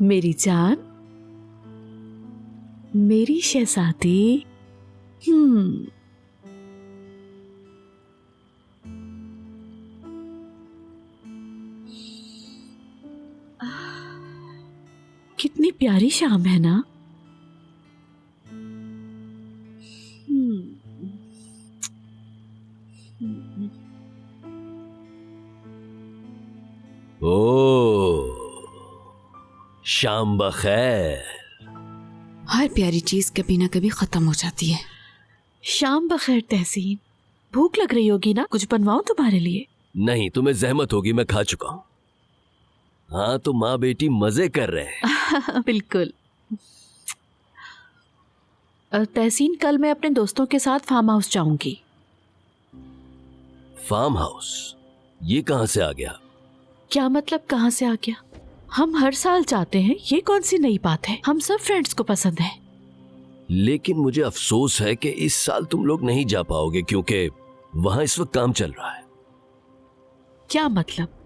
मेरी जान, मेरी शहजादी। कितनी प्यारी शाम है ना। ओ, शाम बखैर। हर प्यारी चीज कभी ना कभी खत्म हो जाती है। शाम बखैर तहसीन। भूख लग रही होगी ना, कुछ बनवाऊं तुम्हारे लिए? नहीं, तुम्हें जहमत होगी, मैं खा चुका हूं। हाँ तो माँ बेटी मजे कर रहे हैं। बिल्कुल। तहसीन, कल मैं अपने दोस्तों के साथ फार्म हाउस जाऊंगी। Farm house? ये कहां से आ गया? क्या मतलब कहां से आ गया? हम हर साल जाते हैं, ये कौन सी नई बात है? हम सब फ्रेंड्स को पसंद है। लेकिन मुझे अफसोस है कि इस साल तुम लोग नहीं जा पाओगे क्योंकि वहां इस वक्त काम चल रहा है। क्या मतलब?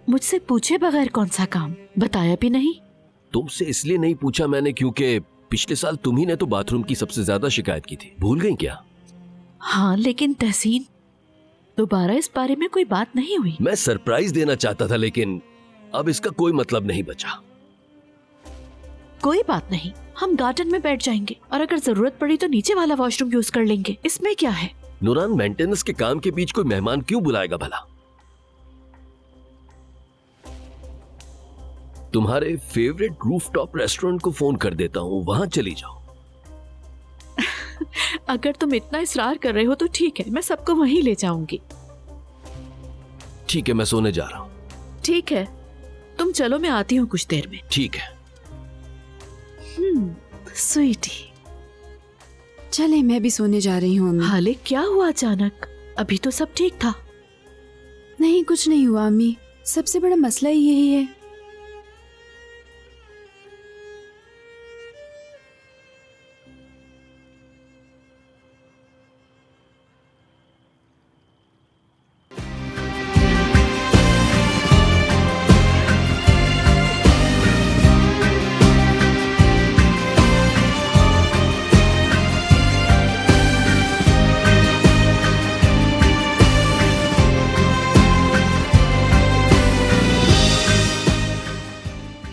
मुझसे पूछे बगैर कौन सा काम? बताया भी नहीं। तुमसे इसलिए नहीं पूछा मैंने क्योंकि पिछले साल तुम ही ने तो बाथरूम की सबसे ज्यादा शिकायत की थी। भूल गई क्या? हाँ, लेकिन तहसीन, दोबारा इस बारे में कोई बात नहीं हुई। मैं सरप्राइज देना चाहता था लेकिन अब इसका कोई मतलब नहीं बचा। कोई बात नहीं, हम गार्डन में बैठ जाएंगे और अगर जरूरत पड़ी तो नीचे वाला वॉशरूम यूज कर लेंगे। इसमें क्या है? नूरान, मेंटेनेंस के काम के बीच कोई मेहमान क्यों बुलाएगा भला? तुम्हारे फेवरेट रूफटॉप रेस्टोरेंट को फोन कर देता हूँ, वहां चली जाओ। अगर तुम इतना इसरार कर रहे हो तो ठीक है, मैं सबको वहीं ले जाऊंगी। ठीक है, मैं सोने जा रहा हूँ। ठीक है, तुम चलो, मैं आती हूँ कुछ देर में। ठीक है। स्वीटी। चले, मैं भी सोने जा रही हूँ अम्मी। हाले, क्या हुआ अचानक? अभी तो सब ठीक था। नहीं, कुछ नहीं हुआ अम्मी। सबसे बड़ा मसला यही है